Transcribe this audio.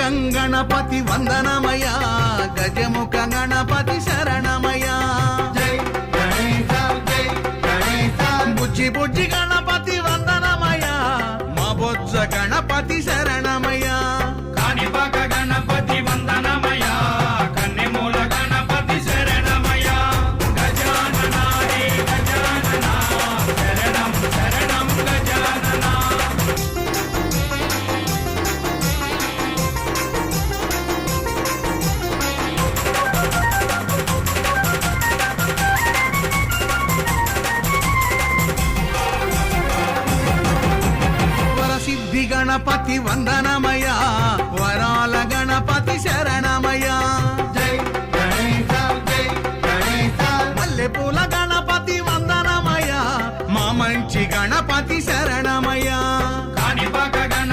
గంగణపతి వందనమయ గజముఖ గణపతి శరణమయ జై గణేశ జై గణేశ బుజ్జి బుజ్జి గణపతి వందనమయ మా బొజ్జ గణపతి శరణమయ కాణిపాక గణపతి వందనమయ కన్నెమూల గణపతి శరణమయ గజానన రే గజానన శరణం శరణం గజానన వరసిద్ధి గణపతి వందనమయ వరాల గణపతి శరణమయ జై గణేశ జై గణేశ మల్లెపూల గణపతి వందనమయ మా మంచి గణపతి శరణమయ